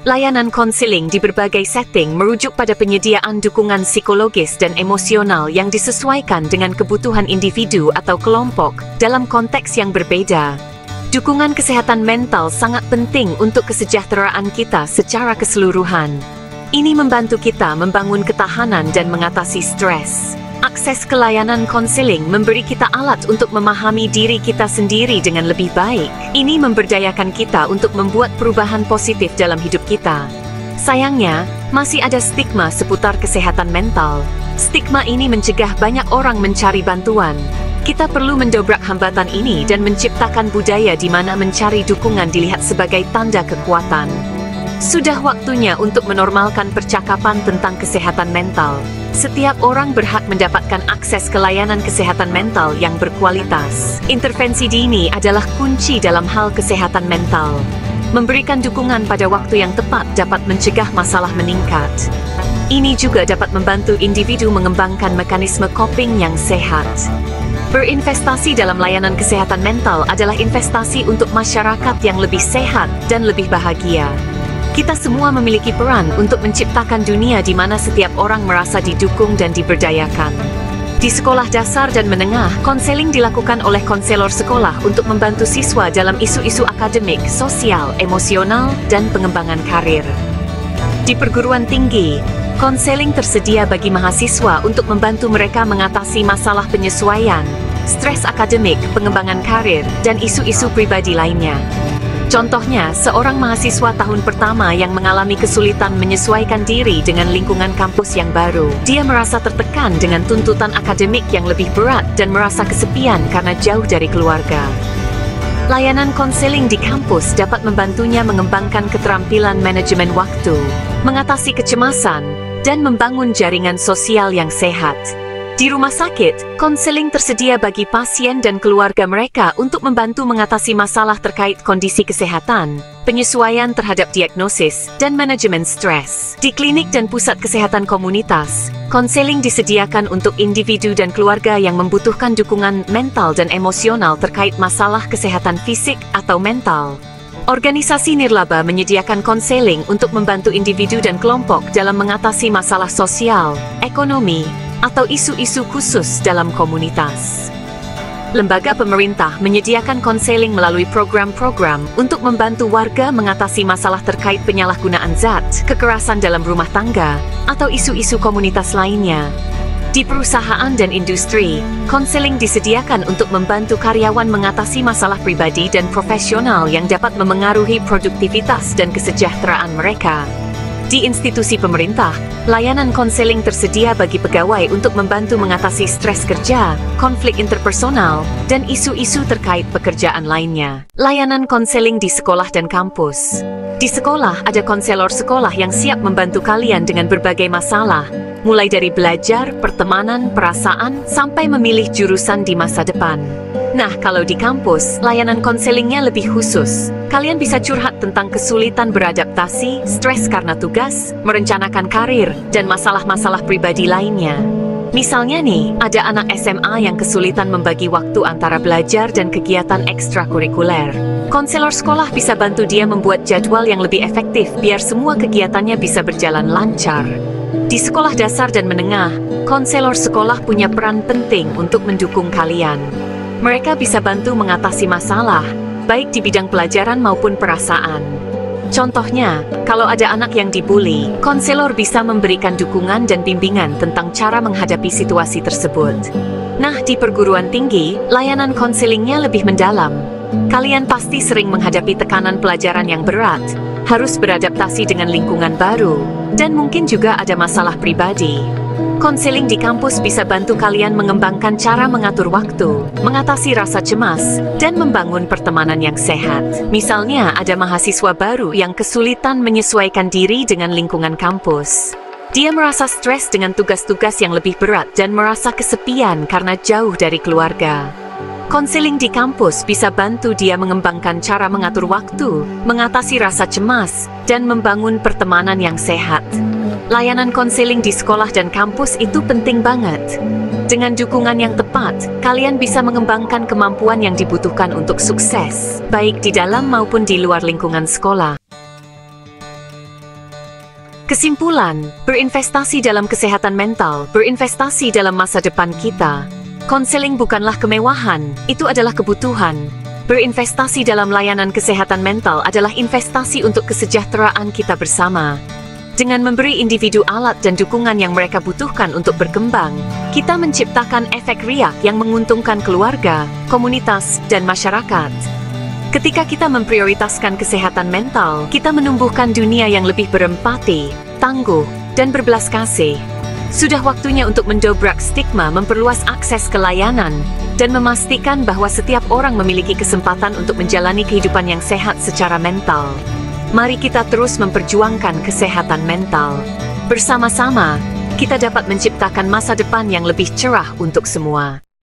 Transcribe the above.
Layanan konseling di berbagai setting merujuk pada penyediaan dukungan psikologis dan emosional yang disesuaikan dengan kebutuhan individu atau kelompok dalam konteks yang berbeda. Dukungan kesehatan mental sangat penting untuk kesejahteraan kita secara keseluruhan. Ini membantu kita membangun ketahanan dan mengatasi stres. Akses ke layanan konseling memberi kita alat untuk memahami diri kita sendiri dengan lebih baik. Ini memberdayakan kita untuk membuat perubahan positif dalam hidup kita. Sayangnya, masih ada stigma seputar kesehatan mental. Stigma ini mencegah banyak orang mencari bantuan. Kita perlu mendobrak hambatan ini dan menciptakan budaya di mana mencari dukungan dilihat sebagai tanda kekuatan. Sudah waktunya untuk menormalkan percakapan tentang kesehatan mental. Setiap orang berhak mendapatkan akses ke layanan kesehatan mental yang berkualitas. Intervensi dini adalah kunci dalam hal kesehatan mental. Memberikan dukungan pada waktu yang tepat dapat mencegah masalah meningkat. Ini juga dapat membantu individu mengembangkan mekanisme coping yang sehat. Berinvestasi dalam layanan kesehatan mental adalah investasi untuk masyarakat yang lebih sehat dan lebih bahagia. Kita semua memiliki peran untuk menciptakan dunia di mana setiap orang merasa didukung dan diberdayakan. Di sekolah dasar dan menengah, konseling dilakukan oleh konselor sekolah untuk membantu siswa dalam isu-isu akademik, sosial, emosional, dan pengembangan karir. Di perguruan tinggi, konseling tersedia bagi mahasiswa untuk membantu mereka mengatasi masalah penyesuaian, stres akademik, pengembangan karir, dan isu-isu pribadi lainnya. Contohnya, seorang mahasiswa tahun pertama yang mengalami kesulitan menyesuaikan diri dengan lingkungan kampus yang baru. Dia merasa tertekan dengan tuntutan akademik yang lebih berat dan merasa kesepian karena jauh dari keluarga. Layanan konseling di kampus dapat membantunya mengembangkan keterampilan manajemen waktu, mengatasi kecemasan, dan membangun jaringan sosial yang sehat. Di rumah sakit, konseling tersedia bagi pasien dan keluarga mereka untuk membantu mengatasi masalah terkait kondisi kesehatan, penyesuaian terhadap diagnosis, dan manajemen stres. Di klinik dan pusat kesehatan komunitas, konseling disediakan untuk individu dan keluarga yang membutuhkan dukungan mental dan emosional terkait masalah kesehatan fisik atau mental. Organisasi nirlaba menyediakan konseling untuk membantu individu dan kelompok dalam mengatasi masalah sosial, ekonomi, atau isu-isu khusus dalam komunitas. Lembaga pemerintah menyediakan konseling melalui program-program untuk membantu warga mengatasi masalah terkait penyalahgunaan zat, kekerasan dalam rumah tangga, atau isu-isu komunitas lainnya. Di perusahaan dan industri, konseling disediakan untuk membantu karyawan mengatasi masalah pribadi dan profesional yang dapat memengaruhi produktivitas dan kesejahteraan mereka. Di institusi pemerintah, layanan konseling tersedia bagi pegawai untuk membantu mengatasi stres kerja, konflik interpersonal, dan isu-isu terkait pekerjaan lainnya. Layanan konseling di sekolah dan kampus. Di sekolah, ada konselor sekolah yang siap membantu kalian dengan berbagai masalah, mulai dari belajar, pertemanan, perasaan, sampai memilih jurusan di masa depan. Nah, kalau di kampus, layanan konselingnya lebih khusus. Kalian bisa curhat tentang kesulitan beradaptasi, stres karena tugas, merencanakan karir, dan masalah-masalah pribadi lainnya. Misalnya nih, ada anak SMA yang kesulitan membagi waktu antara belajar dan kegiatan ekstrakurikuler. Konselor sekolah bisa bantu dia membuat jadwal yang lebih efektif biar semua kegiatannya bisa berjalan lancar. Di sekolah dasar dan menengah, konselor sekolah punya peran penting untuk mendukung kalian. Mereka bisa bantu mengatasi masalah, baik di bidang pelajaran maupun perasaan. Contohnya, kalau ada anak yang dibuli, konselor bisa memberikan dukungan dan bimbingan tentang cara menghadapi situasi tersebut. Nah, di perguruan tinggi, layanan konselingnya lebih mendalam. Kalian pasti sering menghadapi tekanan pelajaran yang berat, harus beradaptasi dengan lingkungan baru, dan mungkin juga ada masalah pribadi. Konseling di kampus bisa bantu kalian mengembangkan cara mengatur waktu, mengatasi rasa cemas, dan membangun pertemanan yang sehat. Misalnya, ada mahasiswa baru yang kesulitan menyesuaikan diri dengan lingkungan kampus. Dia merasa stres dengan tugas-tugas yang lebih berat dan merasa kesepian karena jauh dari keluarga. Konseling di kampus bisa bantu dia mengembangkan cara mengatur waktu, mengatasi rasa cemas, dan membangun pertemanan yang sehat. Layanan konseling di sekolah dan kampus itu penting banget. Dengan dukungan yang tepat, kalian bisa mengembangkan kemampuan yang dibutuhkan untuk sukses, baik di dalam maupun di luar lingkungan sekolah. Kesimpulan, berinvestasi dalam kesehatan mental, berinvestasi dalam masa depan kita. Konseling bukanlah kemewahan, itu adalah kebutuhan. Berinvestasi dalam layanan kesehatan mental adalah investasi untuk kesejahteraan kita bersama. Dengan memberi individu alat dan dukungan yang mereka butuhkan untuk berkembang, kita menciptakan efek riak yang menguntungkan keluarga, komunitas, dan masyarakat. Ketika kita memprioritaskan kesehatan mental, kita menumbuhkan dunia yang lebih berempati, tangguh, dan berbelas kasih. Sudah waktunya untuk mendobrak stigma, memperluas akses ke layanan, dan memastikan bahwa setiap orang memiliki kesempatan untuk menjalani kehidupan yang sehat secara mental. Mari kita terus memperjuangkan kesehatan mental. Bersama-sama, kita dapat menciptakan masa depan yang lebih cerah untuk semua.